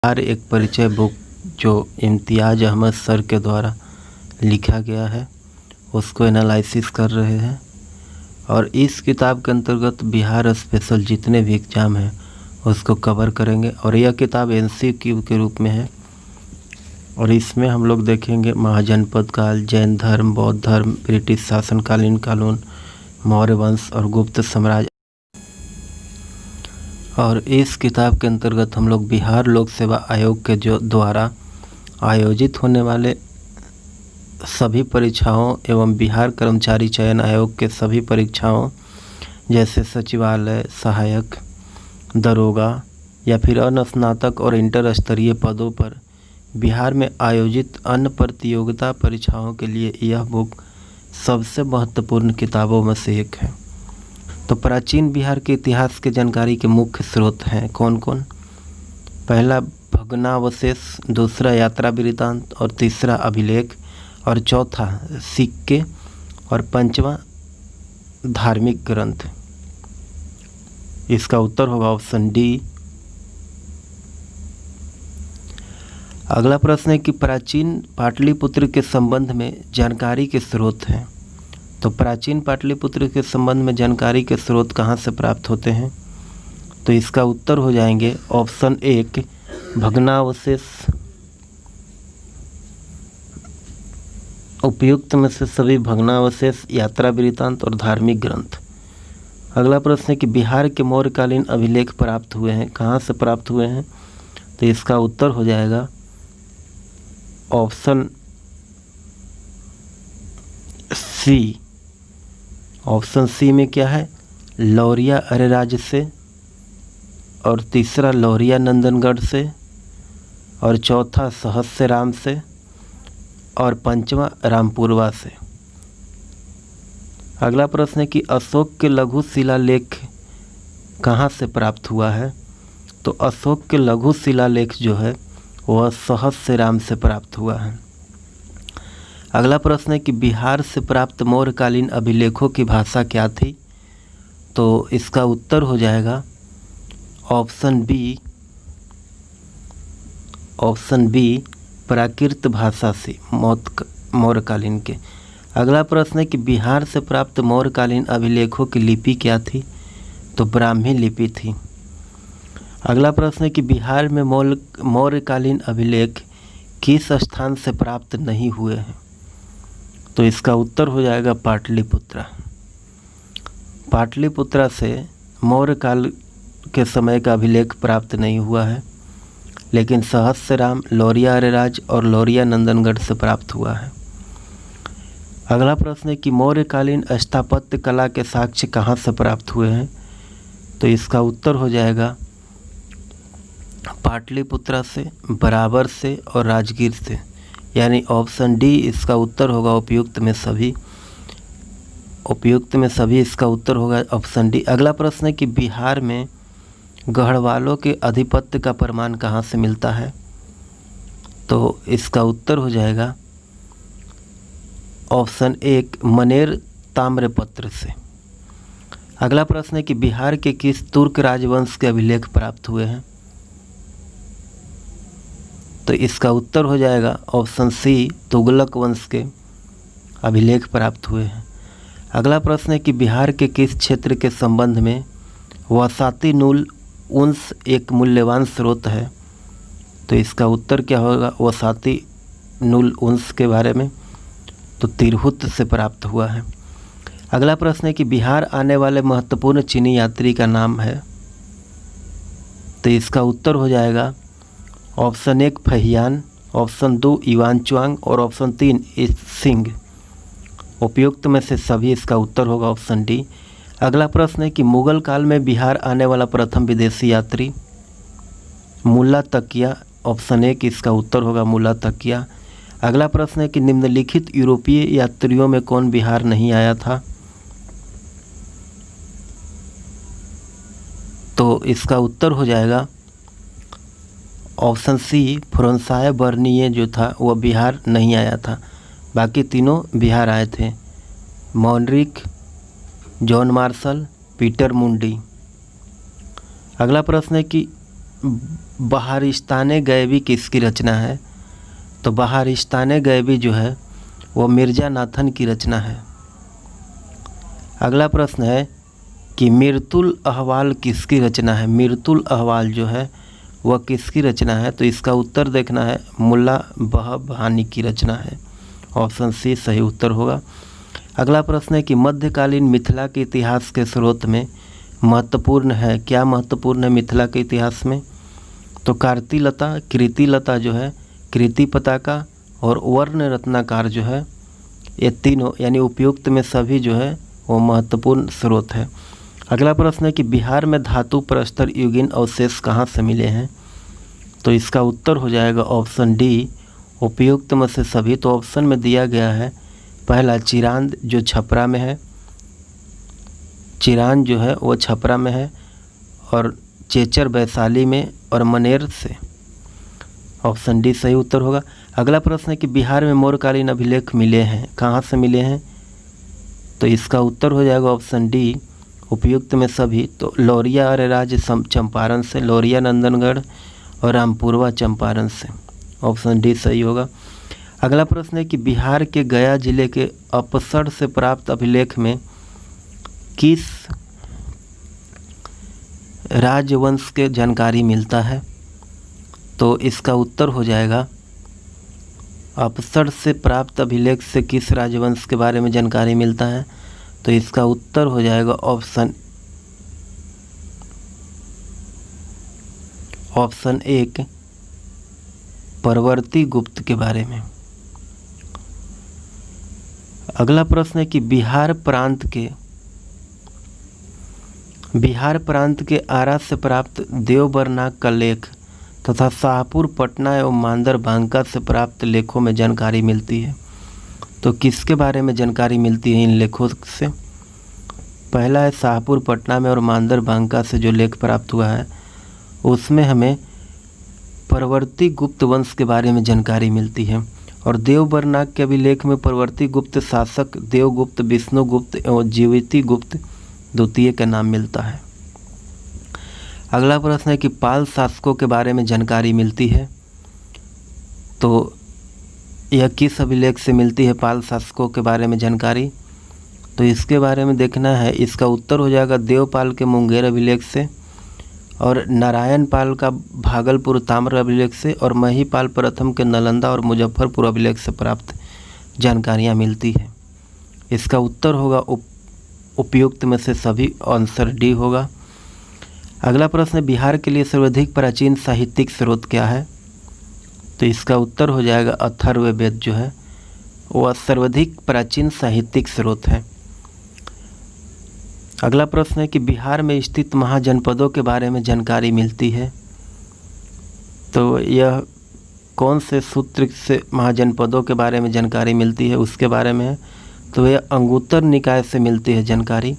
हर एक परिचय बुक जो इम्तियाज़ अहमद सर के द्वारा लिखा गया है उसको एनालिसिस कर रहे हैं। और इस किताब के अंतर्गत बिहार स्पेशल जितने भी एग्ज़ाम हैं उसको कवर करेंगे। और यह किताब एमसीक्यू के रूप में है और इसमें हम लोग देखेंगे महाजनपद काल, जैन धर्म, बौद्ध धर्म, ब्रिटिश शासनकालीन कानून, मौर्य वंश और गुप्त साम्राज्य। और इस किताब के अंतर्गत हम लोग बिहार लोक सेवा आयोग के जो द्वारा आयोजित होने वाले सभी परीक्षाओं एवं बिहार कर्मचारी चयन आयोग के सभी परीक्षाओं जैसे सचिवालय, सहायक, दरोगा या फिर अनस्नातक और इंटर स्तरीय पदों पर बिहार में आयोजित अन्य प्रतियोगिता परीक्षाओं के लिए यह बुक सबसे महत्वपूर्ण किताबों में से एक है। तो प्राचीन बिहार के इतिहास के जानकारी के मुख्य स्रोत हैं कौन कौन? पहला भग्नावशेष, दूसरा यात्रा वृत्तांत और तीसरा अभिलेख और चौथा सिक्के और पांचवा धार्मिक ग्रंथ। इसका उत्तर होगा ऑप्शन डी। अगला प्रश्न है कि प्राचीन पाटलिपुत्र के संबंध में जानकारी के स्रोत हैं। तो प्राचीन पाटलिपुत्र के संबंध में जानकारी के स्रोत कहाँ से प्राप्त होते हैं? तो इसका उत्तर हो जाएंगे ऑप्शन एक भग्नावशेष। उपयुक्त में से सभी भग्नावशेष, यात्रा वृत्तांत और धार्मिक ग्रंथ। अगला प्रश्न है कि बिहार के मौर्यकालीन अभिलेख प्राप्त हुए हैं, कहाँ से प्राप्त हुए हैं? तो इसका उत्तर हो जाएगा ऑप्शन सी। ऑप्शन सी में क्या है? लौरिया अरेराज से, और तीसरा लौरिया नंदनगढ़ से, और चौथा सहस्य राम से, और पांचवा रामपुरवा से। अगला प्रश्न है कि अशोक के लघु शिलालेख कहाँ से प्राप्त हुआ है? तो अशोक के लघु शिलालेख जो है वह सहस्य राम से प्राप्त हुआ है। अगला प्रश्न है कि बिहार से प्राप्त मौर्यकालीन अभिलेखों की भाषा क्या थी? तो इसका उत्तर हो जाएगा ऑप्शन बी। ऑप्शन बी प्राकृत भाषा से मौर्यकालीन के। अगला प्रश्न है कि बिहार से प्राप्त मौर्यकालीन अभिलेखों की लिपि क्या थी? तो ब्राह्मी लिपि थी। अगला प्रश्न है कि बिहार में मौर्यकालीन अभिलेख किस स्थान से प्राप्त नहीं हुए हैं? तो इसका उत्तर हो जाएगा पाटलिपुत्रा। पाटलिपुत्रा से मौर्य काल के समय का अभिलेख प्राप्त नहीं हुआ है, लेकिन सहस्य राम, लौरिया अरेराज और लौरिया नंदनगढ़ से प्राप्त हुआ है। अगला प्रश्न है कि मौर्यकालीन स्थापत्य कला के साक्ष्य कहाँ से प्राप्त हुए हैं? तो इसका उत्तर हो जाएगा पाटलिपुत्रा से, बराबर से और राजगीर से, यानी ऑप्शन डी इसका उत्तर होगा। उपयुक्त में सभी इसका उत्तर होगा ऑप्शन डी। अगला प्रश्न है कि बिहार में गढ़वालों के आधिपत्य का प्रमाण कहाँ से मिलता है? तो इसका उत्तर हो जाएगा ऑप्शन एक मनेर ताम्रपत्र से। अगला प्रश्न है कि बिहार के किस तुर्क राजवंश के अभिलेख प्राप्त हुए हैं? तो इसका उत्तर हो जाएगा ऑप्शन सी तुगलक वंश के अभिलेख प्राप्त हुए हैं। अगला प्रश्न है कि बिहार के किस क्षेत्र के संबंध में वसाती नूल उन्स एक मूल्यवान स्रोत है? तो इसका उत्तर क्या होगा वसाती नूल उन्स के बारे में? तो तिरहुत से प्राप्त हुआ है। अगला प्रश्न है कि बिहार आने वाले महत्वपूर्ण चीनी यात्री का नाम है? तो इसका उत्तर हो जाएगा ऑप्शन एक फहियान, ऑप्शन दो युआन चुआंग और ऑप्शन तीन सिंह। उपयुक्त में से सभी इसका उत्तर होगा ऑप्शन डी। अगला प्रश्न है कि मुगल काल में बिहार आने वाला प्रथम विदेशी यात्री? मुल्ला तकिया। ऑप्शन एक इसका उत्तर होगा मुल्ला तकिया। अगला प्रश्न है कि निम्नलिखित यूरोपीय यात्रियों में कौन बिहार नहीं आया था? तो इसका उत्तर हो जाएगा ऑप्शन सी फ्रांसाय बर्निए जो था वह बिहार नहीं आया था, बाकी तीनों बिहार आए थे। मॉनरिक, जॉन मार्शल, पीटर मुंडी। अगला प्रश्न है कि बहारिस्तान गैबी किसकी रचना है? तो बहारिस्तान गैबी जो है वो मिर्ज़ा नाथन की रचना है। अगला प्रश्न है कि मिर्तुल अहवाल किसकी रचना है? मिर्तुल अहवाल जो है वह किसकी रचना है? तो इसका उत्तर देखना है, मुल्ला बहबानी की रचना है। ऑप्शन सी सही उत्तर होगा। अगला प्रश्न है कि मध्यकालीन मिथिला के इतिहास के स्रोत में महत्वपूर्ण है, क्या महत्वपूर्ण है मिथिला के इतिहास में? तो कार्तिलता, कृतिलता जो है, कृति पताका और वर्ण रत्नाकार जो है, ये तीनों यानी उपयुक्त में सभी जो है वो महत्वपूर्ण स्रोत है। अगला प्रश्न है कि बिहार में धातु प्रस्तर युगीन अवशेष कहाँ से मिले हैं? तो इसका उत्तर हो जाएगा ऑप्शन डी, उपयुक्त में से सभी। तो ऑप्शन में दिया गया है पहला चिरांद जो छपरा में है, चिरांद जो है वो छपरा में है, और चेचर वैशाली में, और मनेर से। ऑप्शन डी सही उत्तर होगा। अगला प्रश्न है कि बिहार में मौर्यकालीन अभिलेख मिले हैं, कहाँ से मिले हैं? तो इसका उत्तर हो जाएगा ऑप्शन डी, उपयुक्त में सभी। तो लौरिया अरेराज चंपारण से, लौरिया नंदनगढ़ और रामपुरवा चंपारण से। ऑप्शन डी सही होगा। अगला प्रश्न है कि बिहार के गया जिले के अपसर से प्राप्त अभिलेख में किस राजवंश के जानकारी मिलता है? तो इसका उत्तर हो जाएगा अपसर से प्राप्त अभिलेख से किस राजवंश के बारे में जानकारी मिलता है? तो इसका उत्तर हो जाएगा ऑप्शन एक, परवर्ती गुप्त के बारे में। अगला प्रश्न है कि बिहार प्रांत के आरा से प्राप्त देवबरनाग का लेख तथा शाहपुर पटना एवं मांदर बांका से प्राप्त लेखों में जानकारी मिलती है। तो किसके बारे में जानकारी मिलती है इन लेखों से? पहला है शाहपुर पटना में और मांदर बांका से जो लेख प्राप्त हुआ है उसमें हमें परवर्ती गुप्त वंश के बारे में जानकारी मिलती है, और देवबरनाग के अभिलेख में परवर्ती गुप्त शासक देवगुप्त, विष्णुगुप्त एवं जीविती गुप्त द्वितीय का नाम मिलता है। अगला प्रश्न है कि पाल शासकों के बारे में जानकारी मिलती है, तो यह किस अभिलेख से मिलती है पाल शासकों के बारे में जानकारी? तो इसके बारे में देखना है, इसका उत्तर हो जाएगा देवपाल के मुंगेर अभिलेख से, और नारायण पाल का भागलपुर ताम्र अभिलेख से, और महिपाल प्रथम के नालंदा और मुजफ्फरपुर अभिलेख से प्राप्त जानकारियाँ मिलती है। इसका उत्तर होगा उपयुक्त में से सभी, आंसर डी होगा। अगला प्रश्न, बिहार के लिए सर्वाधिक प्राचीन साहित्यिक स्रोत क्या है? तो इसका उत्तर हो जाएगा अथर्ववेद जो है वह सर्वाधिक प्राचीन साहित्यिक स्रोत है। अगला प्रश्न है कि बिहार में स्थित महाजनपदों के बारे में जानकारी मिलती है, तो यह कौन से सूत्र से महाजनपदों के बारे में जानकारी मिलती है उसके बारे में है? तो यह अंगुत्तर निकाय से मिलती है जानकारी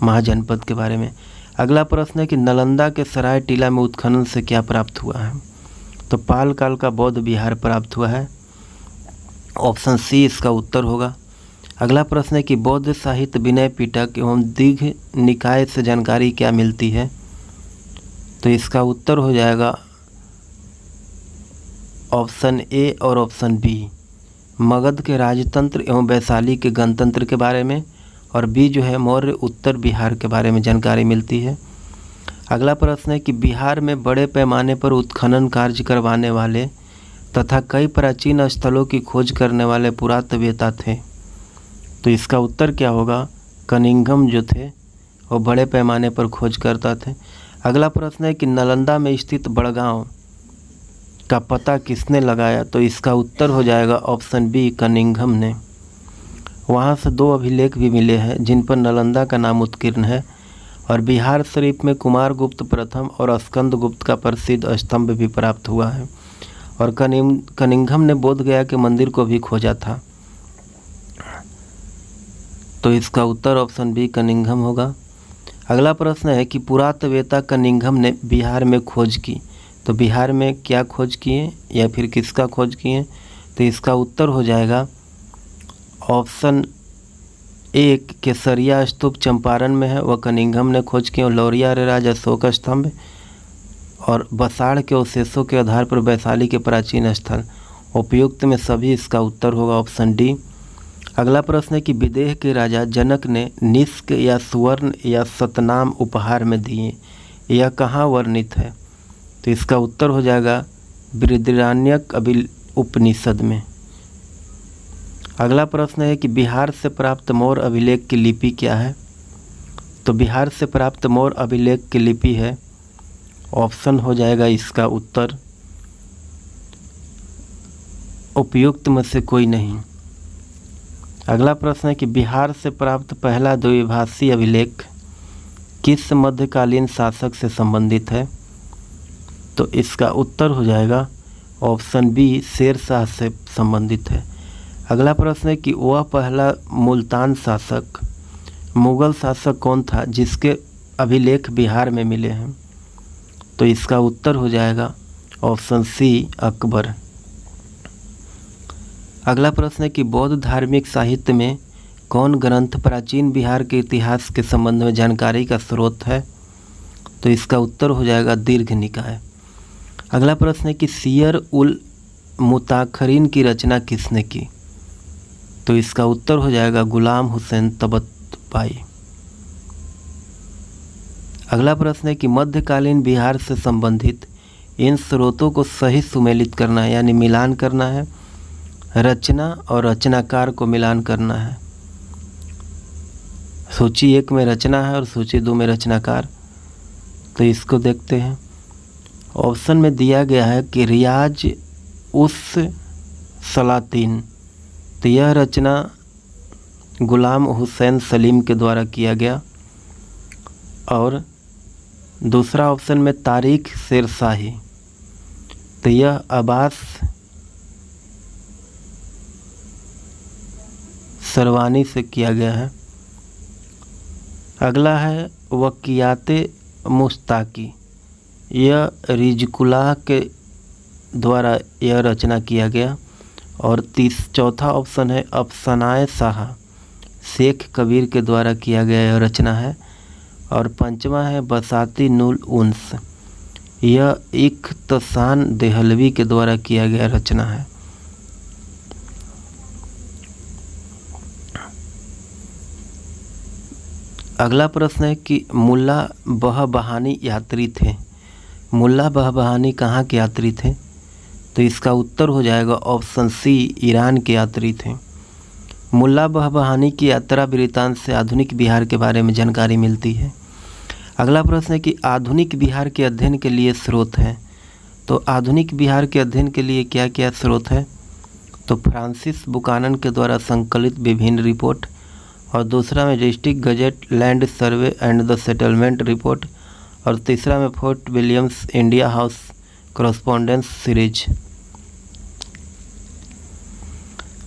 महाजनपद के बारे में। अगला प्रश्न है कि नालंदा के सराय टीला में उत्खनन से क्या प्राप्त हुआ है? तो पाल काल का बौद्ध विहार प्राप्त हुआ है। ऑप्शन सी इसका उत्तर होगा। अगला प्रश्न है कि बौद्ध साहित्य विनय पिटक एवं दीघ निकाय से जानकारी क्या मिलती है? तो इसका उत्तर हो जाएगा ऑप्शन ए और ऑप्शन बी, मगध के राजतंत्र एवं वैशाली के गणतंत्र के बारे में, और बी जो है मौर्य उत्तर बिहार के बारे में जानकारी मिलती है। अगला प्रश्न है कि बिहार में बड़े पैमाने पर उत्खनन कार्य करवाने वाले तथा कई प्राचीन स्थलों की खोज करने वाले पुरातत्ववेत्ता थे, तो इसका उत्तर क्या होगा? कनिंघम जो थे वो बड़े पैमाने पर खोज करता थे। अगला प्रश्न है कि नालंदा में स्थित बड़गांव का पता किसने लगाया? तो इसका उत्तर हो जाएगा ऑप्शन बी, कनिंघम ने। वहाँ से 2 अभिलेख भी मिले हैं जिन पर नालंदा का नाम उत्कीर्ण है, और बिहार शरीफ में कुमारगुप्त प्रथम और स्कंदगुप्त का प्रसिद्ध स्तंभ भी प्राप्त हुआ है, और कनिंघम ने बोध गया के मंदिर को भी खोजा था। तो इसका उत्तर ऑप्शन बी कनिंघम होगा। अगला प्रश्न है कि पुरातत्ववेत्ता कनिंघम ने बिहार में खोज की, तो बिहार में क्या खोज किए या फिर किसका खोज किए? तो इसका उत्तर हो जाएगा ऑप्शन एक, केसरिया स्तूप चंपारण में है, वह कनिंघम ने खोज किए, और लौरिया अरेराज अशोक स्तंभ और बसाड़ के अवशेषों के आधार पर वैशाली के प्राचीन स्थल। उपयुक्त में सभी इसका उत्तर होगा ऑप्शन डी। अगला प्रश्न है कि विदेह के राजा जनक ने निष्क या सुवर्ण या सतनाम उपहार में दिए, यह कहाँ वर्णित है? तो इसका उत्तर हो जाएगा बृहदारण्यक उपनिषद में। अगला प्रश्न है कि बिहार से प्राप्त मौर्य अभिलेख की लिपि क्या है? तो बिहार से प्राप्त मौर्य अभिलेख की लिपि है, ऑप्शन हो जाएगा इसका उत्तर उपयुक्त में से कोई नहीं। अगला प्रश्न है कि बिहार से प्राप्त पहला द्विभाषी अभिलेख किस मध्यकालीन शासक से संबंधित है? तो इसका उत्तर हो जाएगा ऑप्शन बी, शेरशाह से संबंधित है। अगला प्रश्न है कि वह पहला मुल्तान शासक मुगल शासक कौन था जिसके अभिलेख बिहार में मिले हैं? तो इसका उत्तर हो जाएगा ऑप्शन सी, अकबर। अगला प्रश्न है कि बौद्ध धार्मिक साहित्य में कौन ग्रंथ प्राचीन बिहार के इतिहास के संबंध में जानकारी का स्रोत है? तो इसका उत्तर हो जाएगा दीर्घ निकाय। अगला प्रश्न है कि सियर उल मुताखरीन की रचना किसने की? तो इसका उत्तर हो जाएगा गुलाम हुसैन तबतबाई। अगला प्रश्न है कि मध्यकालीन बिहार से संबंधित इन स्रोतों को सही सुमेलित करना है, यानी मिलान करना है। रचना और रचनाकार को मिलान करना है। सूची 1 में रचना है और सूची 2 में रचनाकार। तो इसको देखते हैं। ऑप्शन में दिया गया है कि रियाज उस सलातीन, तो यह रचना गुलाम हुसैन सलीम के द्वारा किया गया। और दूसरा ऑप्शन में तारीख शेरशाही, तो यह अब्बास सरवानी से किया गया है। अगला है वकियाते मुश्ताकी, यह रिजकुल्लाह के द्वारा यह रचना किया गया। और चौथा ऑप्शन है अफसानाए शाह, शेख कबीर के द्वारा किया गया यह रचना है। और पंचवा है बसाती नुल उन्स, यह इख्तसान देहलवी के द्वारा किया गया रचना है। अगला प्रश्न है कि मुल्ला बहबहानी यात्री थे। मुल्ला बहबहानी कहाँ के यात्री थे? तो इसका उत्तर हो जाएगा ऑप्शन सी, ईरान के यात्री थे। मुल्ला बहबहानी की यात्रा वृत्तांत से आधुनिक बिहार के बारे में जानकारी मिलती है। अगला प्रश्न है कि आधुनिक बिहार के अध्ययन के लिए स्रोत हैं। तो आधुनिक बिहार के अध्ययन के लिए क्या क्या स्रोत है? तो फ्रांसिस बुकानन के द्वारा संकलित विभिन्न रिपोर्ट, और दूसरा में district gazette land survey and the settlement report, और तीसरा में fort williams India house correspondence series.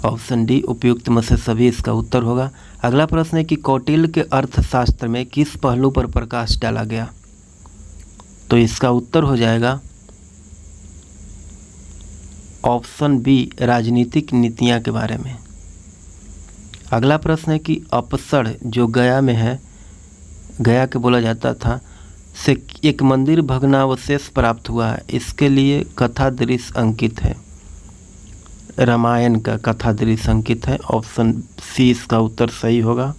Option d उपयुक्त में से सभी इसका उत्तर होगा। अगला प्रश्न है कि कौटिल्य के अर्थशास्त्र में किस पहलू पर प्रकाश डाला गया? तो इसका उत्तर हो जाएगा ऑप्शन बी, राजनीतिक नीतियां के बारे में। अगला प्रश्न है कि अपसड़ जो गया में है, गया के बोला जाता था, से एक मंदिर भग्नावशेष प्राप्त हुआ है, इसके लिए कथा दृश्य अंकित है। रामायण का कथा दृश्य अंकित है। ऑप्शन सी इसका उत्तर सही होगा।